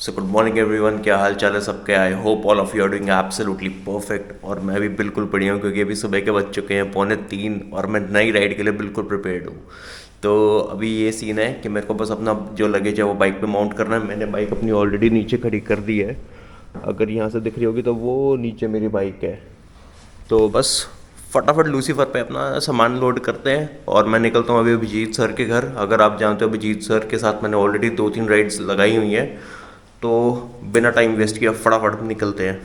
So good morning everyone, क्या हाल चाल है सबके। I hope all of you are doing absolutely perfect. और मैं भी बिल्कुल बढ़िया हूँ क्योंकि अभी सुबह के बज चुके हैं 2:45 और मैं नई राइड के लिए बिल्कुल प्रिपेयर्ड हूँ। तो अभी ये सीन है कि मेरे को बस अपना जो लगेज है वो बाइक पे माउंट करना है। मैंने बाइक अपनी ऑलरेडी नीचे खड़ी कर दी है, अगर यहाँ से दिख रही होगी तो वो नीचे मेरी बाइक है। तो बस फटाफट लूसीफर पे अपना सामान लोड करते हैं और मैं निकलता हूँ अभी अभिजीत सर के घर। अगर आप जानते हो अभिजीत सर के साथ मैंने ऑलरेडी 2-3 राइड्स लगाई हुई हैं, तो बिना टाइम वेस्ट किया फटाफट निकलते हैं।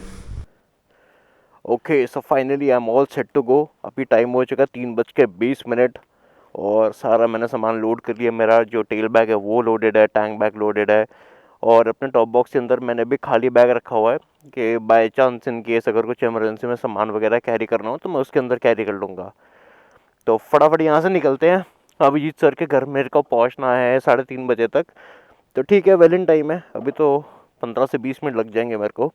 Okay, so finally I am all set to go. अभी टाइम हो चुका है 3:20 और सारा मैंने सामान लोड कर लिया। मेरा जो टेल बैग है वो लोडेड है, टैंक बैग लोडेड है और अपने टॉप बॉक्स के अंदर मैंने भी खाली बैग रखा हुआ है कि बाय चांस इन केस अगर कुछ इमरजेंसी में सामान वगैरह कैरी करना हो तो मैं उसके अंदर कैरी कर लूँगा। तो फटाफट यहाँ से निकलते हैं। अभिजीत सर के घर मेरे को पहुँचना है 3:30 तक। तो ठीक है, वेल इन टाइम है। अभी तो 15 से 20 मिनट लग जाएंगे मेरे को।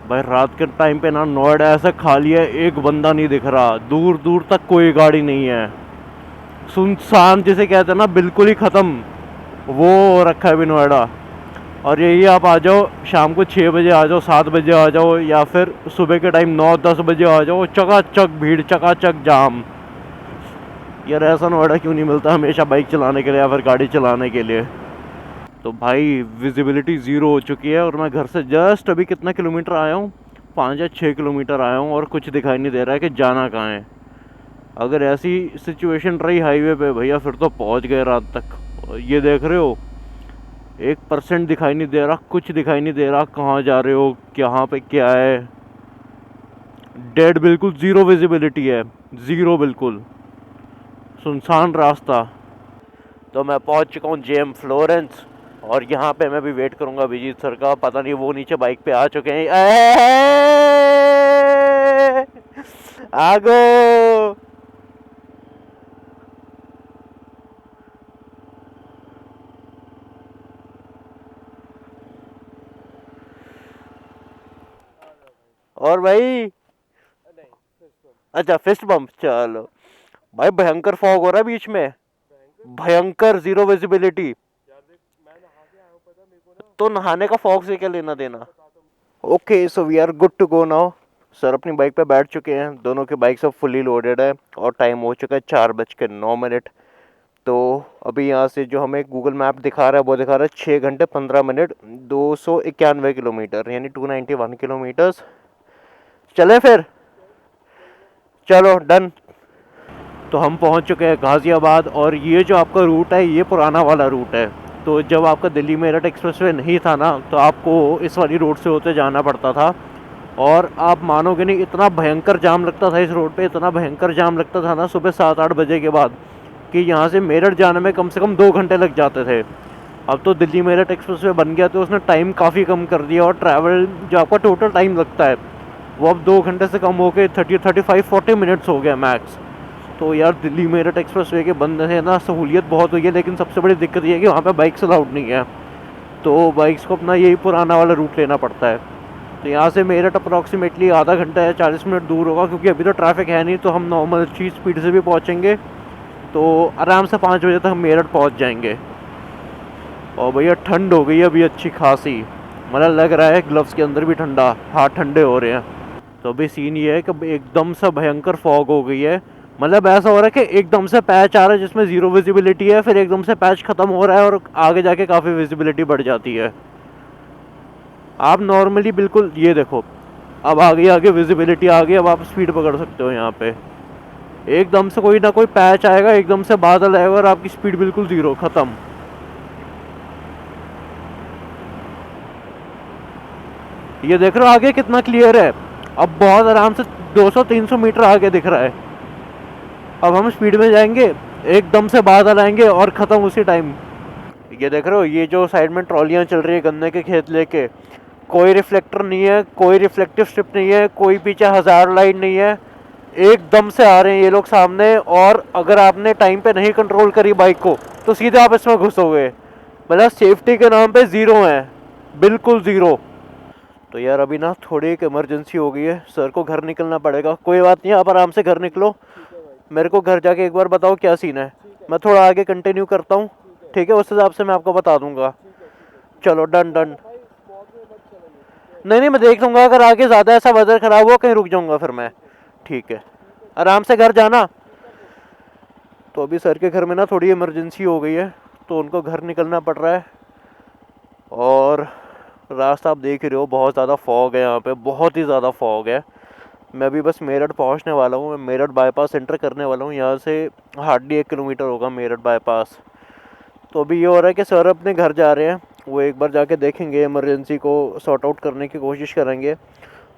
भाई रात के टाइम पे ना नोएडा ऐसा खाली है, एक बंदा नहीं दिख रहा, दूर दूर तक कोई गाड़ी नहीं है। सुनसान जिसे कहते हैं ना, बिल्कुल ही ख़त्म वो रखा है अभी नोएडा। और यही आप आ जाओ शाम को 6 बजे आ जाओ, 7 बजे आ जाओ या फिर सुबह के टाइम 9-10 बजे आ जाओ, चकाचक भीड़, चकाचक जाम। यार ऐसा नोएडा क्यों नहीं मिलता हमेशा बाइक चलाने के लिए या फिर गाड़ी चलाने के लिए। तो भाई विजिबिलिटी ज़ीरो हो चुकी है और मैं घर से जस्ट अभी कितना किलोमीटर आया हूँ, 5 या 6 किलोमीटर आया हूँ और कुछ दिखाई नहीं दे रहा है कि जाना कहाँ है। अगर ऐसी सिचुएशन रही हाईवे पे भैया फिर तो पहुँच गए रात तक। ये देख रहे हो, 1% दिखाई नहीं दे रहा, कुछ दिखाई नहीं दे रहा, कहाँ जा रहे हो, कहाँ पे क्या है। डेड, बिल्कुल ज़ीरो विजिबिलिटी है, ज़ीरो बिल्कुल सुनसान रास्ता। तो मैं पहुंच चुका हूँ जेएम फ्लोरेंस और यहाँ पे मैं भी वेट करूंगा अभिजीत सर का। पता नहीं वो नीचे बाइक पे आ चुके हैं। आगो। और भाई, अच्छा फिस्ट बम्प, चलो। भाई भयंकर फॉग हो रहा है बीच में, भयंकर ज़ीरो विजिबिलिटी। तो नहाने का फॉग से क्या लेना देना। Okay, so we are good to go now. Sir अपनी बाइक पे बैठ चुके हैं, दोनों की बाइक सब फुली लोडेड है और टाइम हो चुका है 4:09। तो अभी यहाँ से जो हमें गूगल मैप दिखा रहा है वो दिखा रहा है 6 घंटे 15 मिनट, 291 किलोमीटर, यानी 291 किलोमीटर्स। चले फिर, चलो डन। तो हम पहुँच चुके हैं गाज़ियाबाद और ये जो आपका रूट है ये पुराना वाला रूट है। तो जब आपका दिल्ली मेरठ एक्सप्रेसवे नहीं था ना तो आपको इस वाली रोड से होते जाना पड़ता था। और आप मानोगे नहीं, इतना भयंकर जाम लगता था इस रोड पे, इतना भयंकर जाम लगता था ना सुबह 7-8 बजे के बाद कि यहाँ से मेरठ जाने में कम से कम 2 घंटे लग जाते थे। अब तो दिल्ली मेरठ एक्सप्रेसवे बन गया तो उसने टाइम काफ़ी कम कर दिया और ट्रैवल जो आपका टोटल टाइम लगता है वो अब 2 घंटे से कम हो के 35-40 मिनट्स हो गया मैक्स। तो यार दिल्ली मेरठ एक्सप्रेसवे के बनने से ना सहूलियत बहुत हुई है, लेकिन सबसे बड़ी दिक्कत ये है कि वहाँ पे बाइक्स अलाउड नहीं है, तो बाइक्स को अपना यही पुराना वाला रूट लेना पड़ता है। तो यहाँ से मेरठ अप्रॉक्सीमेटली आधा घंटा या 40 मिनट दूर होगा, क्योंकि अभी तो ट्रैफिक है नहीं, तो हम नॉर्मल अच्छी स्पीड से भी पहुँचेंगे तो आराम से 5 बजे तक हम मेरठ पहुँच जाएंगे। और भैया ठंड हो गई है अभी अच्छी खासी, मतलब लग रहा है ग्लव्स के अंदर भी ठंडा, हाथ ठंडे हो रहे हैं। तो अभी सीन ये है कि एकदम से भयंकर फॉग हो गई है, मतलब ऐसा हो रहा है कि एकदम से पैच आ रहा है जिसमें ज़ीरो विजिबिलिटी है, फिर एकदम से पैच ख़त्म हो रहा है और आगे जाके काफ़ी विजिबिलिटी बढ़ जाती है। आप नॉर्मली बिल्कुल ये देखो, अब आगे आगे विजिबिलिटी आ गई, अब आप स्पीड पकड़ सकते हो। यहाँ पे एकदम से कोई ना कोई पैच आएगा, एकदम से बादल आएगा और आपकी स्पीड बिल्कुल ज़ीरो, ख़त्म। ये देख रहे हो आगे कितना क्लियर है, अब बहुत आराम से 200-300 मीटर आगे दिख रहा है। अब हम स्पीड में जाएंगे, एकदम से बादल आएंगे और ख़त्म उसी टाइम। ये देख रहे हो, ये जो साइड में ट्रॉलियाँ चल रही है गन्ने के खेत लेके, कोई रिफ्लेक्टर नहीं है, कोई रिफ्लेक्टिव स्ट्रिप नहीं है, कोई पीछे हज़ार लाइट नहीं है, एकदम से आ रहे हैं ये लोग सामने। और अगर आपने टाइम पे नहीं कंट्रोल करी बाइक को तो सीधे आप इसमें घुसोगे, मतलब सेफ्टी के नाम पे ज़ीरो है, बिल्कुल ज़ीरो। तो यार अभी ना थोड़ी एक इमरजेंसी हो गई है, सर को घर निकलना पड़ेगा। कोई बात नहीं, आप आराम से घर निकलो, मेरे को घर जाके एक बार बताओ क्या सीन है, मैं थोड़ा आगे कंटिन्यू करता हूँ, ठीक है, उस हिसाब से मैं आपको बता दूंगा। चलो डन डन। नहीं नहीं मैं देख लूँगा, अगर आगे ज़्यादा ऐसा वेदर ख़राब हुआ कहीं रुक जाऊँगा फिर मैं। ठीक है, आराम से घर जाना। तो अभी सर के घर में ना थोड़ी इमरजेंसी हो गई है, तो उनको घर निकलना पड़ रहा है। और रास्ता आप देख ही रहे हो, बहुत ज़्यादा फॉग है यहाँ पे, बहुत ही ज़्यादा फॉग है। मैं अभी बस मेरठ पहुँचने वाला हूँ, मैं मेरठ बाईपास एंटर करने वाला हूँ। यहाँ से हार्डली 1 किलोमीटर होगा मेरठ बाईपास। तो अभी ये हो रहा है कि सर अपने घर जा रहे हैं, वो एक बार जाके देखेंगे, इमरजेंसी को सॉर्ट आउट करने की कोशिश करेंगे।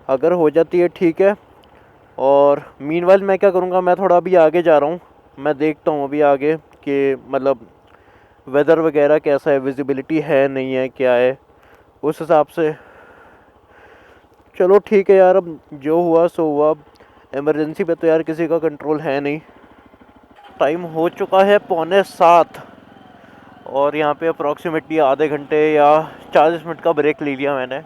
अगर हो जाती है ठीक है। और मीनवाइल मैं क्या करूँगा, मैं थोड़ा अभी आगे जा रहा हूँ, मैं देखता हूँ अभी आगे कि मतलब वेदर वगैरह कैसा है, विजिबिलिटी है नहीं है क्या है, उस हिसाब से। चलो ठीक है यार, अब जो हुआ सो हुआ। इमरजेंसी पे तो यार किसी का कंट्रोल है नहीं। टाइम हो चुका है 6:45 और यहाँ पे अप्रॉक्सीमेटली आधे घंटे या 40 मिनट का ब्रेक ले लिया मैंने।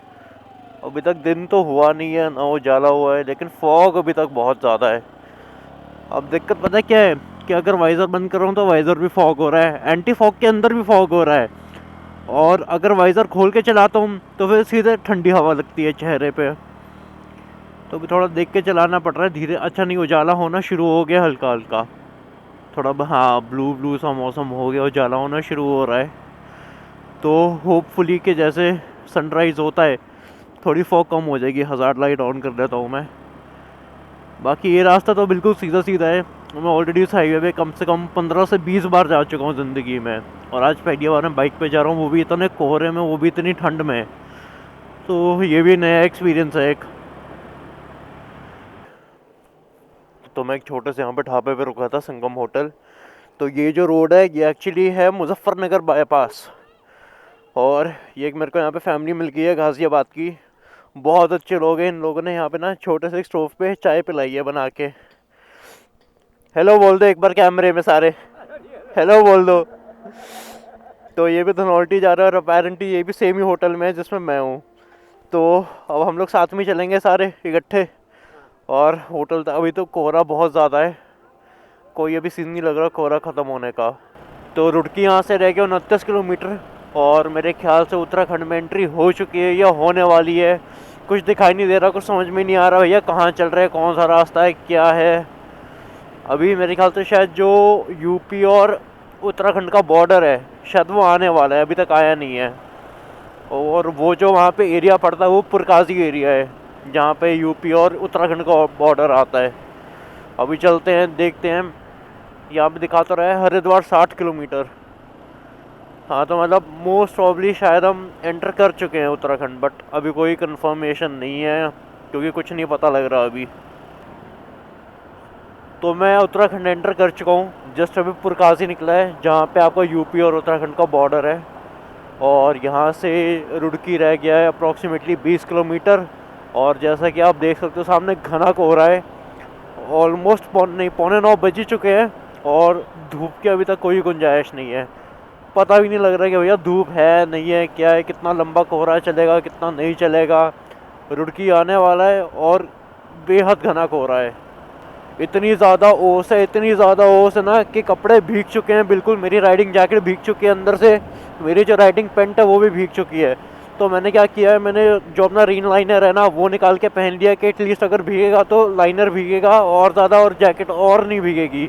अभी तक दिन तो हुआ नहीं है, ना उजाला हुआ है, लेकिन फॉग अभी तक बहुत ज़्यादा है। अब दिक्कत पता है क्या है कि अगर वाइज़र बंद कर रहा हूँ तो वाइज़र भी फॉग हो रहा है, एंटी फॉग के अंदर भी फॉग हो रहा है। और अगर वाइज़र खोल के चलाता हूँ तो फिर सीधे ठंडी हवा लगती है चेहरे पे। तो अभी थोड़ा देख के चलाना पड़ रहा है धीरे। अच्छा नहीं, उजाला होना शुरू हो गया हल्का हल्का, थोड़ा हाँ ब्लू ब्लू सा मौसम हो गया, उजाला होना शुरू हो रहा है। तो होपफुली कि जैसे सनराइज़ होता है थोड़ी फॉग कम हो जाएगी। हज़ार्ड लाइट ऑन कर देता हूँ मैं। बाकी ये रास्ता तो बिल्कुल सीधा सीधा है। मैं ऑलरेडी इस हाईवे पे कम से कम 15 से 20 बार जा चुका हूँ ज़िंदगी में, और आज पहली बार मैं बाइक पे जा रहा हूँ, वो भी इतने कोहरे में, वो भी इतनी ठंड में। तो ये भी नया एक्सपीरियंस है एक। तो मैं एक छोटे से यहाँ पे ढाबे पे रुका था, संगम होटल। तो ये जो रोड है ये एक्चुअली है मुजफ्फरनगर बाईपास। और ये एक मेरे को यहाँ पे फैमिली मिल गई है गाज़ियाबाद की, बहुत अच्छे लोग हैं। इन लोगों ने यहाँ पे ना छोटे से स्टोव पे चाय पिलाई है बना के। हेलो बोल दो एक बार कैमरे में सारे, हेलो बोल दो। तो ये भी धनौल्टी जा रहा है, और अपेरेंटली ये भी सेम ही होटल में है जिसमें मैं हूँ। तो अब हम लोग साथ में चलेंगे सारे इकट्ठे। और होटल अभी तो कोहरा बहुत ज़्यादा है, कोई अभी सीन नहीं लग रहा कोहरा ख़त्म होने का। तो रुड़की यहाँ से रह गया 29 किलोमीटर, और मेरे ख्याल से उत्तराखंड में एंट्री हो चुकी है या होने वाली है। कुछ दिखाई नहीं दे रहा, कुछ समझ में नहीं आ रहा भैया कहाँ चल रहे हैं, कौन सा रास्ता है, क्या है। अभी मेरे ख्याल से शायद जो यूपी और उत्तराखंड का बॉर्डर है शायद वो आने वाला है, अभी तक आया नहीं है। और वो जो वहाँ पे एरिया पड़ता है वो पुरकाजी एरिया है, जहाँ पे यूपी और उत्तराखंड का बॉर्डर आता है। अभी चलते हैं देखते हैं। यहाँ पे दिखा तो रहा है हरिद्वार 60 किलोमीटर। हाँ तो मतलब मोस्ट प्रॉब्ली शायद हम एंटर कर चुके हैं उत्तराखंड, बट अभी कोई कंफर्मेशन नहीं है क्योंकि कुछ नहीं पता लग रहा अभी। तो मैं उत्तराखंड एंटर कर चुका हूँ, जस्ट अभी पुरकाजी निकला है जहाँ पे आपका यूपी और उत्तराखंड का बॉर्डर है। और यहाँ से रुड़की रह गया है अप्रॉक्सीमेटली 20 किलोमीटर। और जैसा कि आप देख सकते हो सामने घना कोहरा है, ऑलमोस्ट पौने 9 बज ही चुके हैं, और धूप की अभी तक कोई गुंजाइश नहीं है। पता भी नहीं लग रहा कि भैया धूप है नहीं है क्या है, कितना लंबा कोहरा चलेगा कितना नहीं चलेगा। रुड़की आने वाला है और बेहद घना कोहरा है। इतनी ज़्यादा ओस है, इतनी ज़्यादा ओस है ना कि कपड़े भीग चुके हैं बिल्कुल। मेरी राइडिंग जैकेट भीग चुकी है अंदर से, मेरी जो राइडिंग पेंट है वो भी भीग चुकी है। तो मैंने क्या किया है, मैंने जो अपना रेन लाइनर है ना वो निकाल के पहन लिया कि एटलीस्ट अगर भीगेगा तो लाइनर भीगेगा और ज़्यादा, और जैकेट और नहीं भीगेगी।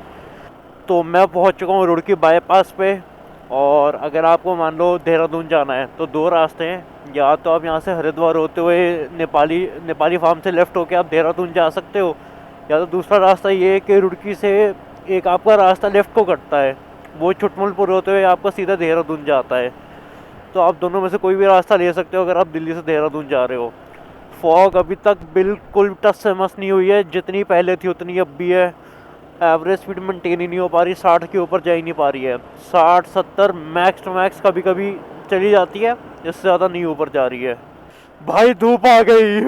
तो मैं पहुंच चुका हूँ रुड़की बाईपास पे। और अगर आपको मान लो देहरादून जाना है तो दो रास्ते हैं, या तो आप यहाँ से हरिद्वार होते हुए नेपाली फार्म से लेफ़्ट होके आप देहरादून जा सकते हो, या तो दूसरा रास्ता ये है कि रुड़की से एक आपका रास्ता लेफ़्ट को कटता है, वो छुटमुलपुर होते हुए आपका सीधा देहरादून जाता है। तो आप दोनों में से कोई भी रास्ता ले सकते हो अगर आप दिल्ली से देहरादून जा रहे हो। फॉग अभी तक बिल्कुल टस से मस नहीं हुई है, जितनी पहले थी उतनी अब भी है। एवरेज स्पीड मेंटेन ही नहीं हो पा रही, 60 के ऊपर जा ही नहीं पा रही है। 60-70 मैक्स टू मैक्स कभी कभी चली जाती है, इससे ज़्यादा नहीं ऊपर जा रही है। भाई धूप आ गई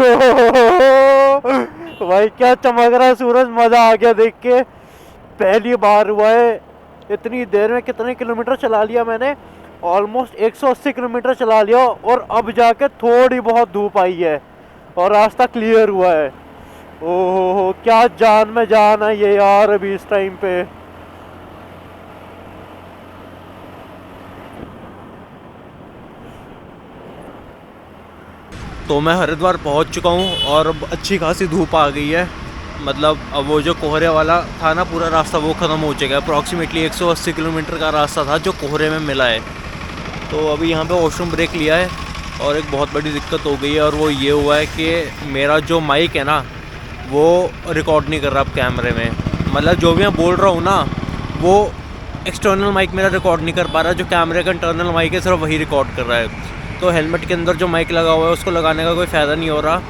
भाई क्या चमक रहा है सूरज, मज़ा आ गया देख के। पहली बार हुआ है इतनी देर में। कितने किलोमीटर चला लिया मैंने, ऑलमोस्ट 180 किलोमीटर चला लिया, और अब जाके थोड़ी बहुत धूप आई है और रास्ता क्लियर हुआ है। ओहो क्या जान में जान है ये यार अभी इस टाइम पे। तो मैं हरिद्वार पहुंच चुका हूं और अब अच्छी खासी धूप आ गई है। मतलब अब वो जो कोहरे वाला था ना पूरा रास्ता, वो ख़त्म हो चुका है। अप्रॉक्सीमेटली 180 किलोमीटर का रास्ता था जो कोहरे में मिला है। तो अभी यहाँ पे वॉशरूम ब्रेक लिया है और एक बहुत बड़ी दिक्कत हो गई है, और वो ये हुआ है कि मेरा जो माइक है ना वो रिकॉर्ड नहीं कर रहा अब कैमरे में। मतलब जो भी मैं बोल रहा हूँ ना वो एक्सटर्नल माइक मेरा रिकॉर्ड नहीं कर पा रहा, जो कैमरे का इंटरनल माइक है सिर्फ वही रिकॉर्ड कर रहा है। तो हेलमेट के अंदर जो माइक लगा हुआ है उसको लगाने का कोई फ़ायदा नहीं हो रहा।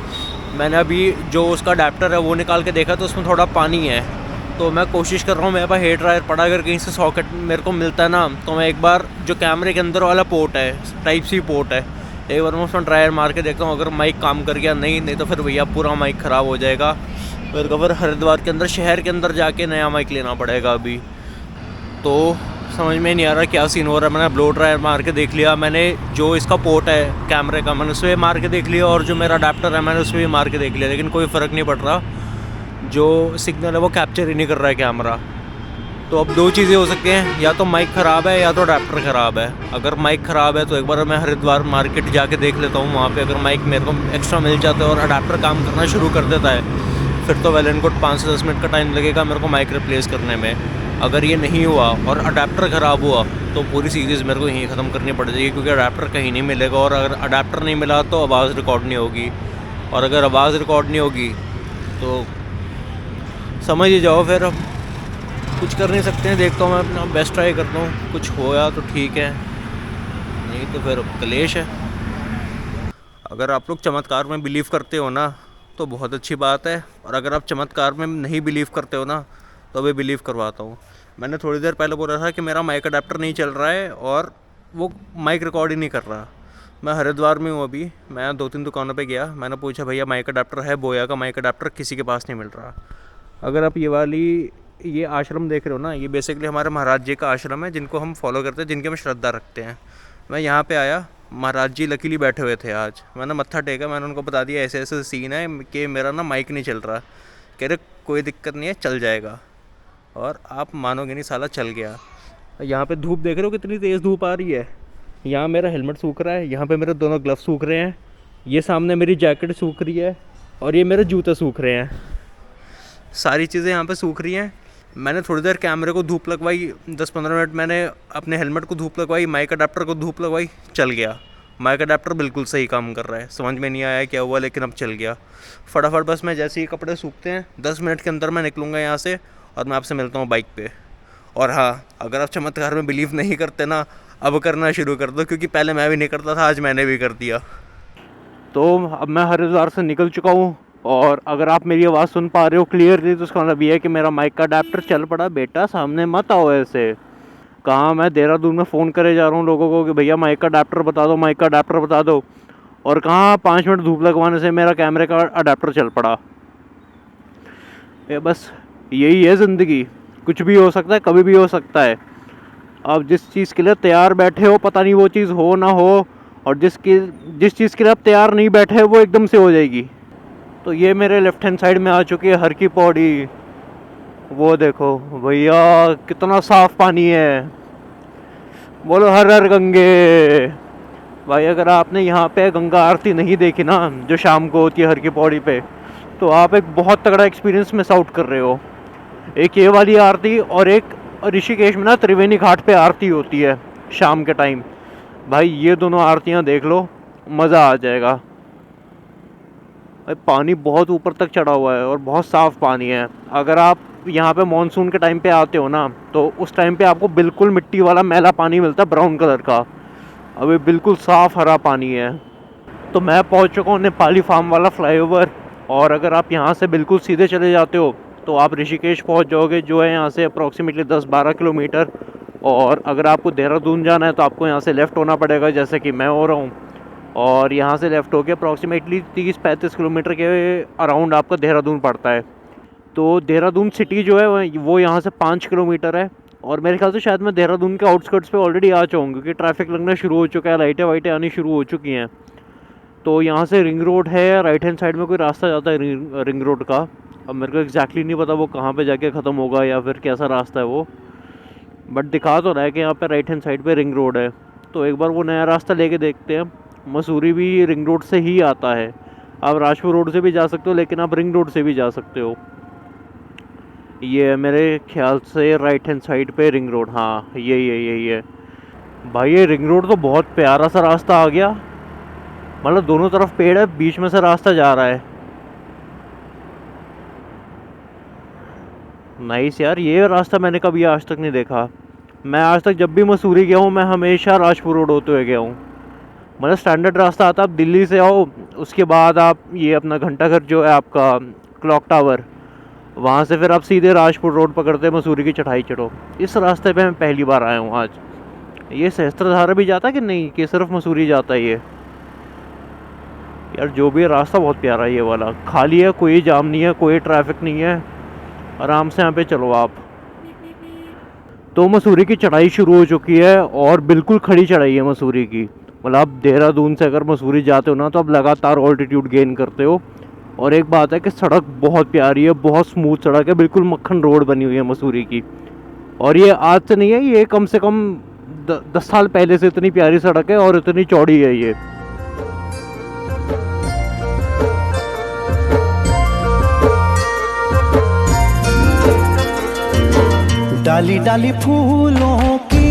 मैंने अभी जो उसका अडेप्टर है वो निकाल के देखा तो उसमें थोड़ा पानी है। तो मैं कोशिश कर रहा हूँ, मेरे पास हेयर ड्रायर पड़ा, अगर कहीं से सॉकेट मेरे को मिलता है ना तो मैं एक बार जो कैमरे के अंदर वाला पोर्ट है, टाइप सी पोर्ट है, एक बार मैं उसमें ड्रायर मार के देखता हूँ अगर माइक काम कर गया। नहीं तो फिर भैया पूरा माइक ख़राब हो जाएगा। मेरे को फिर हरिद्वार के अंदर शहर के अंदर जाके नया माइक लेना पड़ेगा अभी। तो समझ में नहीं आ रहा क्या सीन हो रहा है। मैंने ब्लो ड्रायर मार के देख लिया, मैंने जो इसका पोर्ट है कैमरे का मैंने उस पर मार के देख लिया, और जो मेरा अडेप्टर है मैंने उस पर भी मार के देख लिया, लेकिन कोई फ़र्क नहीं पड़ रहा। जो सिग्नल है वो कैप्चर ही नहीं कर रहा है कैमरा। तो अब दो चीज़ें हो सकती हैं, या तो माइक ख़राब है या तो अडेप्टर ख़राब है। अगर माइक ख़राब है तो एक बार मैं हरिद्वार मार्केट जाके देख लेता हूँ, वहाँ पे अगर माइक मेरे को एक्स्ट्रा मिल जाता है और अडेप्टर काम करना शुरू कर देता है फिर तो वेल एंड गुड, 5 से 10 मिनट का टाइम लगेगा मेरे को माइक रिप्लेस करने में। अगर ये नहीं हुआ और अडेप्टर ख़राब हुआ तो पूरी सीरीज़ मेरे को यहीं ख़त्म करनी पड़ जाएगी, क्योंकि अडेप्टर कहीं नहीं मिलेगा, और अगर अडेप्टर नहीं मिला तो आवाज़ रिकॉर्ड नहीं होगी, और अगर आवाज़ रिकॉर्ड नहीं होगी तो समझ ही जाओ फिर अब कुछ कर नहीं सकते हैं। देखता हूँ मैं अपना बेस्ट ट्राई करता हूँ, कुछ होया तो ठीक है, नहीं तो फिर कलेश है। अगर आप लोग चमत्कार में बिलीव करते हो ना तो बहुत अच्छी बात है, और अगर आप चमत्कार में नहीं बिलीव करते हो ना तो अभी बिलीव करवाता हूँ। मैंने थोड़ी देर पहले बोला था कि मेरा माइक अडेप्टर नहीं चल रहा है और वो माइक रिकॉर्ड ही नहीं कर रहा। मैं हरिद्वार में हूँ अभी, मैं 2-3 दुकानों पे गया, मैंने पूछा भैया माइक अडेप्टर है? बोया का माइक अडेप्टर किसी के पास नहीं मिल रहा। अगर आप ये आश्रम देख रहे हो ना, ये बेसिकली हमारे महाराज जी का आश्रम है जिनको हम फॉलो करते हैं, जिनके हम श्रद्धा रखते हैं। मैं यहाँ पे आया, महाराज जी लकीली बैठे हुए थे आज, मैंने मत्था टेका, मैंने उनको बता दिया ऐसे ऐसे सीन है कि मेरा ना माइक नहीं चल रहा। कह रहे कोई दिक्कत नहीं है, चल जाएगा। और आप मानोगे नहीं, साला चल गया। यहाँ पे धूप देख रहे हो कितनी तेज़ धूप आ रही है। यहाँ मेरा हेलमेट सूख रहा है, यहाँ पे मेरे दोनों ग्लव सूख रहे हैं, ये सामने मेरी जैकेट सूख रही है, और ये मेरे जूते सूख रहे हैं। सारी चीज़ें यहाँ पे सूख रही हैं। मैंने थोड़ी देर कैमरे को धूप लगवाई, 10-15 मिनट मैंने अपने हेलमेट को धूप लगवाई, माइक अडेप्टर को धूप लगवाई, चल गया। माइक अडेप्टर बिल्कुल सही काम कर रहा है, समझ में नहीं आया क्या हुआ लेकिन अब चल गया। फटाफट बस मैं जैसे ही कपड़े सूखते हैं 10 मिनट के अंदर मैं निकलूँगा यहाँ से, और मैं आपसे मिलता हूँ बाइक पे। और हाँ, अगर आप चमत्कार में बिलीव नहीं करते ना, अब करना शुरू कर दो, क्योंकि पहले मैं भी नहीं करता था, आज मैंने भी कर दिया। तो अब मैं हरिद्वार से निकल चुका हूँ, और अगर आप मेरी आवाज़ सुन पा रहे हो क्लियरली तो उसका मतलब ये है कि मेरा माइक का अडेप्टर चल पड़ा। बेटा सामने मत आओ ऐसे। कहाँ मैं देहरादून में फ़ोन करे जा रहा हूँ लोगों को कि भैया माइक का अडेप्टर बता दो, माइक का अडेप्टर बता दो, और कहाँ 5 मिनट धूप लगवाने से मेरा कैमरे का अडेप्टर चल पड़ा। ये बस यही है ज़िंदगी, कुछ भी हो सकता है, कभी भी हो सकता है। अब जिस चीज़ के लिए तैयार बैठे हो पता नहीं वो चीज़ हो ना हो, और जिस चीज़ के लिए आप तैयार नहीं बैठे वो एकदम से हो जाएगी। तो ये मेरे लेफ्ट हैंड साइड में आ चुकी है हर की पौड़ी। वो देखो भैया कितना साफ पानी है, बोलो हर हर गंगे। भाई अगर आपने यहाँ पे गंगा आरती नहीं देखी ना जो शाम को होती है हर की पौड़ी पे, तो आप एक बहुत तगड़ा एक्सपीरियंस मिस आउट कर रहे हो। एक ये वाली आरती, और एक ऋषिकेश में ना त्रिवेणी घाट पे आरती होती है शाम के टाइम। भाई ये दोनों आरतियाँ देख लो, मज़ा आ जाएगा। भाई पानी बहुत ऊपर तक चढ़ा हुआ है और बहुत साफ़ पानी है। अगर आप यहाँ पे मॉनसून के टाइम पे आते हो ना तो उस टाइम पे आपको बिल्कुल मिट्टी वाला मैला पानी मिलता है, ब्राउन कलर का। अभी बिल्कुल साफ़ हरा पानी है। तो मैं पहुँच चुका हूँ नेपाली फार्म वाला फ्लाईओवर, और अगर आप यहाँ से बिल्कुल सीधे चले जाते हो तो आप ऋषिकेश पहुँच जाओगे, जो है यहाँ से अप्रॉक्सीमेटली 10-12 किलोमीटर। और अगर आपको देहरादून जाना है तो आपको यहाँ से लेफ़्ट होना पड़ेगा, जैसे कि मैं हो रहा हूँ, और यहाँ से लेफ़्ट होके अप्रॉक्सीमेटली 30-35 किलोमीटर के अराउंड आपका देहरादून पड़ता है। तो देहरादून सिटी जो है वो यहाँ से 5 किलोमीटर है, और मेरे ख्याल से शायद मैं देहरादून के आउटस्कर्ट्स पे ऑलरेडी आ चुका हूँ, क्योंकि ट्रैफिक लगना शुरू हो चुका है, लाइटें वाइटें आनी शुरू हो चुकी हैं। तो यहाँ से रिंग रोड है, राइट हैंड साइड में कोई रास्ता जाता है रिंग रोड का। अब मेरे को एग्जैक्टली नहीं पता वो कहाँ पे जाके ख़त्म होगा या फिर कैसा रास्ता है वो, बट दिखा तो रहा है कि यहाँ पे राइट हैंड साइड पे रिंग रोड है। तो एक बार वो नया रास्ता लेके देखते हैं, मसूरी भी रिंग रोड से ही आता है। आप राजपुर रोड से भी जा सकते हो, लेकिन आप रिंग रोड से भी जा सकते हो। ये है मेरे ख्याल से राइट हैंड साइड पे रिंग रोड, हाँ यही है। भाई ये रिंग रोड तो बहुत प्यारा सा रास्ता आ गया, मतलब दोनों तरफ पेड़ है, बीच में से रास्ता जा रहा है। नाइस यार, ये रास्ता मैंने कभी आज तक नहीं देखा। मैं आज तक जब भी मसूरी गया हूँ मैं हमेशा राजपुर रोड होते हुए गया हूँ। मतलब स्टैंडर्ड रास्ता आता है, आप दिल्ली से आओ, उसके बाद आप ये अपना घंटाघर जो है आपका क्लॉक टावर, वहाँ से फिर आप सीधे राजपुर रोड पकड़ते मसूरी की चढ़ाई चढ़ो। इस रास्ते पे मैं पहली बार आया हूँ आज। ये सहस्त्रधारा भी जाता है कि नहीं, कि सिर्फ मसूरी जाता है ये? यार जो भी है, रास्ता बहुत प्यारा है ये वाला, खाली है, कोई जाम नहीं है, कोई ट्रैफिक नहीं है, आराम से यहाँ पे चलो आप। तो मसूरी की चढ़ाई शुरू हो चुकी है और बिल्कुल खड़ी चढ़ाई है मसूरी की। मतलब आप देहरादून से अगर मसूरी जाते हो ना तो आप लगातार ऑल्टीट्यूड गेन करते हो। और एक बात है कि सड़क बहुत प्यारी है, बहुत स्मूथ सड़क है, बिल्कुल मक्खन रोड बनी हुई है मसूरी की। और ये आज से नहीं है, ये कम से कम 10 साल पहले से इतनी प्यारी सड़क है और इतनी चौड़ी है ये। डाली डाली फूलों की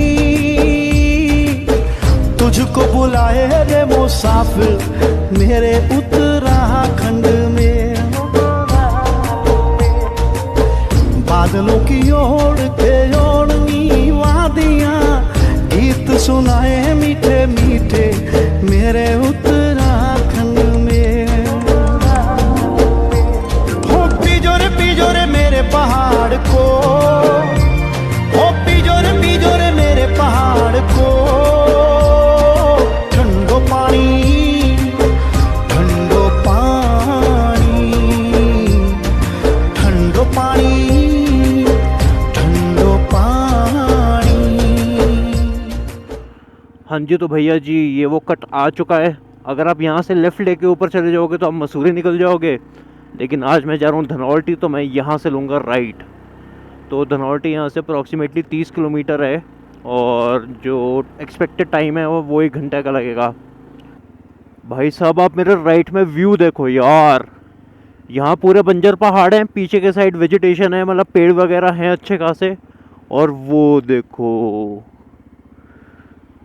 तुझको बुलाए रे मुसाफिर मेरे उत्तराखंड में। बादलों की ओर के ओढ़नी वादियां गीत सुनाए मीठे मीठे मेरे उत्तराखंड में। हो पिजोरे मेरे पहाड़ को, पिजोरे मेरे पहाड़ को, ठंडो पानी ठंडो पानी ठंडो पानी ठंडो पानी। हाँ जी, तो भैया जी ये वो कट आ चुका है। अगर आप यहाँ से लेफ़्ट लेके ऊपर चले जाओगे तो आप मसूरी निकल जाओगे, लेकिन आज मैं जा रहा हूँ धनौल्टी, तो मैं यहाँ से लूँगा राइट। तो धनौल्टी यहाँ से अप्रॉक्सीमेटली 30 किलोमीटर है और जो एक्सपेक्टेड टाइम है वो 1 घंटे का लगेगा। भाई साहब आप मेरे राइट में व्यू देखो यार, यहाँ पूरे बंजर पहाड़ हैं, पीछे के साइड वेजिटेशन है, मतलब पेड़ वगैरह हैं अच्छे खासे। और वो देखो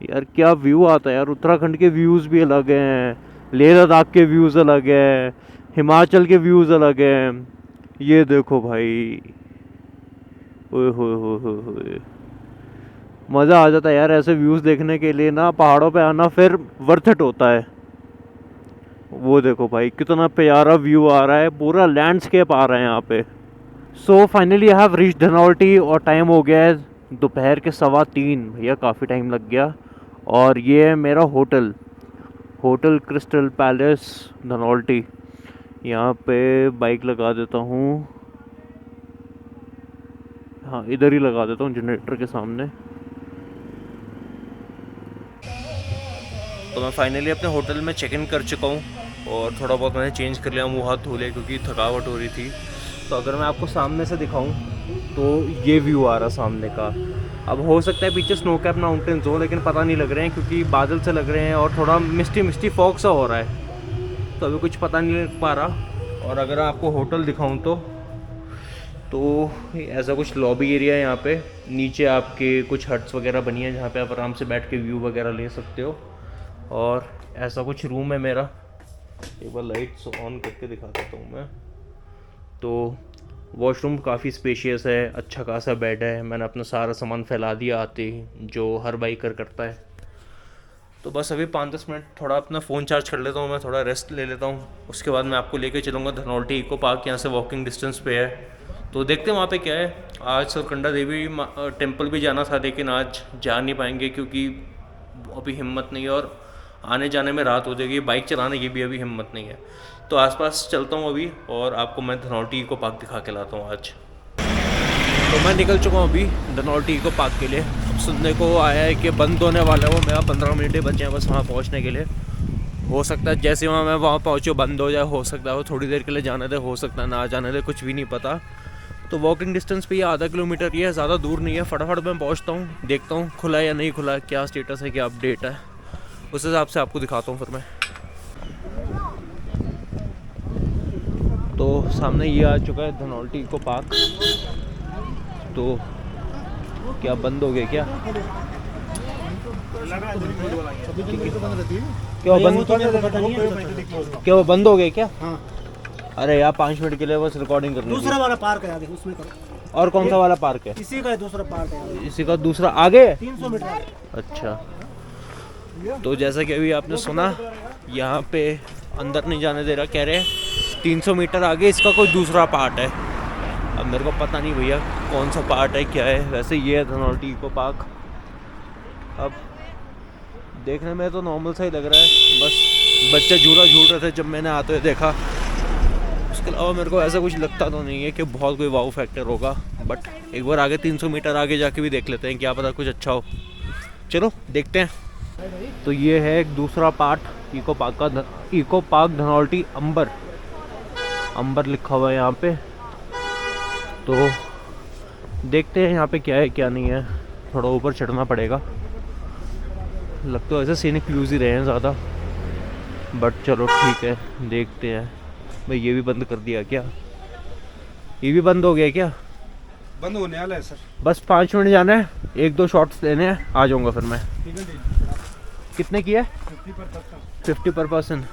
यार क्या व्यू आता है यार। उत्तराखंड के व्यूज़ भी अलग हैं, लेह लद्दाख के व्यूज़ अलग हैं, हिमाचल के व्यूज़ अलग हैं। ये देखो भाई, ओए होए, मज़ा आ जाता है यार ऐसे व्यूज़ देखने के लिए ना। पहाड़ों पे आना फिर वर्थ इट होता है। वो देखो भाई कितना प्यारा व्यू आ रहा है, पूरा लैंडस्केप आ रहा है यहाँ पे। सो finally I have reach Dhanaulti और टाइम हो गया है दोपहर के 3:15। भैया काफ़ी टाइम लग गया। और ये है मेरा होटल क्रिस्टल पैलेस धनौल्टी। यहाँ पे बाइक लगा देता हूँ, हाँ इधर ही लगा देता हूँ जनरेटर के सामने। तो मैं फाइनली अपने होटल में चेक इन कर चुका हूँ और थोड़ा बहुत मैंने चेंज कर लिया, मुँह हाथ धो लिया क्योंकि थकावट हो रही थी। तो अगर मैं आपको सामने से दिखाऊं तो ये व्यू आ रहा सामने का। अब हो सकता है पीछे स्नो कैप माउंटेन्स हो, लेकिन पता नहीं लग रहे हैं क्योंकि बादल से लग रहे हैं और थोड़ा मिस्टी फॉग सा हो रहा है, तो अभी कुछ पता नहीं लग पा रहा। और अगर आपको होटल दिखाऊं तो ऐसा कुछ लॉबी एरिया है यहाँ पे। नीचे आपके कुछ हट्स वगैरह बनी है जहाँ पे आप आराम से बैठ के व्यू वगैरह ले सकते हो। और ऐसा कुछ रूम है मेरा, एक बार लाइट्स ऑन करके दिखा देता हूँ मैं। तो वॉशरूम काफ़ी स्पेशियस है, अच्छा खासा बेड है, मैंने अपना सारा सामान फैला दिया आते ही, जो हर बाइकर करता है। तो बस अभी 5-10 मिनट थोड़ा अपना फ़ोन चार्ज कर लेता हूँ, मैं थोड़ा रेस्ट ले लेता हूँ, उसके बाद मैं आपको लेके चलूँगा धनौल्टी इको पार्क। यहाँ से वॉकिंग डिस्टेंस पे है, तो देखते हैं वहाँ पे क्या है। आज सरकंडा देवी टेम्पल भी जाना था, लेकिन आज जा नहीं पाएंगे क्योंकि अभी हिम्मत नहीं है और आने जाने में रात हो जाएगी, बाइक चलाने की भी अभी हिम्मत नहीं है। तो आसपास चलता हूँ अभी और आपको मैं धनौल्टी इको पार्क दिखा के लाता हूँ आज। तो मैं निकल चुका हूँ अभी धनौल्टी इको पार्क के लिए। अब सुनने को आया है कि बंद होने वाला है वो, मेरा 15 मिनट ही बचे हैं बस वहाँ पहुँचने के लिए। हो सकता है जैसे मैं वहाँ पहुँचूँ बंद हो जाए, हो सकता है वो थोड़ी देर के लिए जाने दे, हो सकता है ना जाने दे, कुछ भी नहीं पता। तो वॉकिंग डिस्टेंस पे ये आधा किलोमीटर ही है, ज़्यादा दूर नहीं है। फटाफट मैं पहुँचता हूँ, देखता हूँ खुला या नहीं खुला, क्या स्टेटस है, क्या अपडेट है। उस हिसाब से आपको दिखाता हूँ फिर मैं। तो सामने ये आ चुका है धनौल्टी इको पार्क। तो क्या बंद हो गए क्या? क्या वो बंद हो गए क्या? हाँ। अरे यार 5 मिनट के लिए बस रिकॉर्डिंग करनी थी। दूसरा वाला पार्क है आगे, उसमें करो। और कौन सा वाला पार्क है? इसी का है दूसरा पार्क है, इसी का दूसरा आगे है? 300 मीटर आगे। अच्छा, तो जैसा कि अभी आपने सुना, यहाँ पे अंदर नहीं जाने दे रहा, कह रहे 300 मीटर आगे इसका कोई दूसरा पार्ट है। अब मेरे को पता नहीं भैया कौन सा पार्ट है, क्या है। वैसे ये है धनौल्टी इको पार्क। अब देखने में तो नॉर्मल सा ही लग रहा है, बस बच्चे झूला झूल रहे थे जब मैंने आते हुए देखा। उसके अलावा मेरे को ऐसा कुछ लगता तो नहीं है कि बहुत कोई वाव फैक्टर होगा, बट एक बार आगे 300 मीटर आगे जाके भी देख लेते हैं, क्या पता कुछ अच्छा हो। चलो देखते हैं। तो ये है एक दूसरा पार्ट इको पार्क का, इको पार्क धनौल्टी अंबर। अंबर लिखा हुआ है यहाँ पे। तो देखते हैं यहाँ पे क्या है क्या नहीं है। थोड़ा ऊपर चढ़ना पड़ेगा। लगता है ऐसे सीनिक व्यूज़ ही रहे हैं ज़्यादा, बट चलो ठीक है, देखते हैं। भाई ये भी बंद कर दिया क्या? ये भी बंद हो गया क्या? बंद होने वाला है सर। बस 5 मिनट जाना है, 1-2 शॉट्स लेने हैं, आ जाऊँगा फिर मैं। कितने की है? 50 पर पर्सन।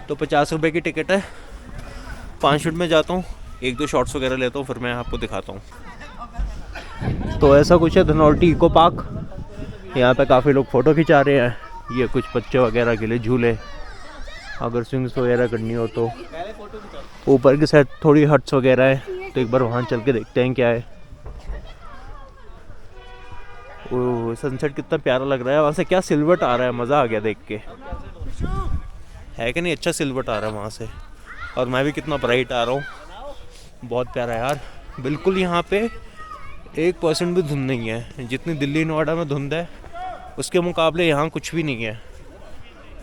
तो 50 रुपये की टिकट है। 5 मिनट में जाता हूँ, 1-2 शॉट्स वगैरह लेता हूँ, फिर मैं आपको दिखाता हूँ। तो ऐसा कुछ है धनौल्टी इको पार्क। यहाँ पे काफ़ी लोग फ़ोटो खिंचा रहे हैं। ये कुछ बच्चे वगैरह के लिए झूले, अगर स्विंग्स वगैरह करनी हो तो। ऊपर की साइड थोड़ी हट्स वगैरह है, तो एक बार वहाँ चल के देखते हैं क्या है। ओह, सनसेट कितना प्यारा लग रहा है वहाँ से। क्या सिल्वट आ रहा है, मज़ा आ गया देख के, है कि नहीं? अच्छा सिल्वट आ रहा है वहाँ से, और मैं भी कितना ब्राइट आ रहा हूँ, बहुत प्यारा है यार। बिल्कुल यहाँ पे 1% भी धुंध नहीं है। जितनी दिल्ली नोएडा में धुंध है, उसके मुकाबले यहाँ कुछ भी नहीं है।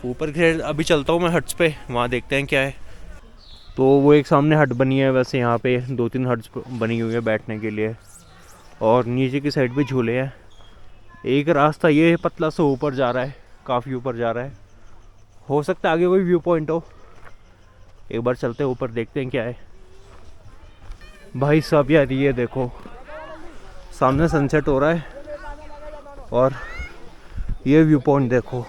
ऊपर के अभी चलता हूँ मैं हट्स पे, वहाँ देखते हैं क्या है। तो वो एक सामने हट बनी है, वैसे यहाँ पे 2-3 हट्स बनी हुई है बैठने के लिए, और नीचे की साइड पे झूले हैं। एक रास्ता ये पतला सा ऊपर जा रहा है, काफ़ी ऊपर जा रहा है। हो सकता है आगे कोई व्यू पॉइंट हो। एक बार चलते हैं ऊपर, देखते हैं क्या है। भाई साहब यार ये देखो, सामने सनसेट हो रहा है, और ये व्यू पॉइंट देखो।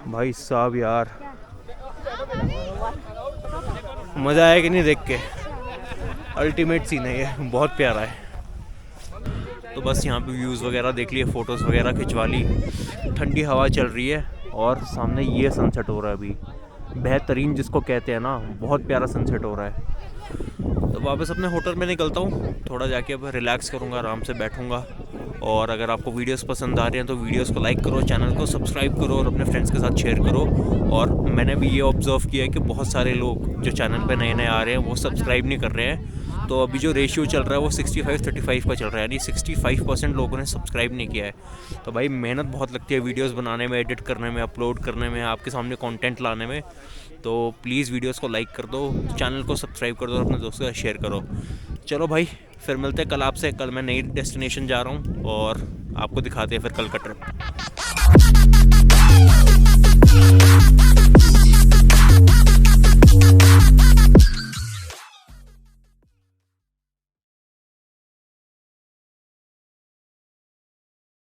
भाई साहब यार मज़ा आया कि नहीं देख के? अल्टीमेट सीन है ये, बहुत प्यारा है। तो बस यहाँ पे व्यूज़ वगैरह देख लिए, फ़ोटोज़ वगैरह खिंचवा ली, ठंडी हवा चल रही है, और सामने ये सनसेट हो रहा है अभी, बेहतरीन जिसको कहते हैं ना, बहुत प्यारा सनसेट हो रहा है। तो वापस अपने होटल में निकलता हूँ, थोड़ा जाके अब रिलैक्स करूँगा, आराम से बैठूँगा। और अगर आपको वीडियोस पसंद आ रही हैं तो वीडियोस को लाइक करो, चैनल को सब्सक्राइब करो, और अपने फ्रेंड्स के साथ शेयर करो। और मैंने भी ये ऑब्ज़र्व किया है कि बहुत सारे लोग जो चैनल पे नए नए आ रहे हैं वो सब्सक्राइब नहीं कर रहे हैं। तो अभी जो रेशियो चल रहा है वो 65-35 का चल रहा है, यानी 65% लोगों ने सब्सक्राइब नहीं किया है। तो भाई मेहनत बहुत लगती है वीडियोस बनाने में, एडिट करने में, अपलोड करने में, आपके सामने कंटेंट लाने में। तो प्लीज़ वीडियोस को लाइक कर दो, चैनल को सब्सक्राइब कर दो, और अपने दोस्तों के साथ शेयर करो। चलो भाई, फिर मिलते हैं कल आपसे। कल मैं नई डेस्टिनेशन जा रहा हूँ, और आपको दिखाते हैं फिर कल का ट्रिप।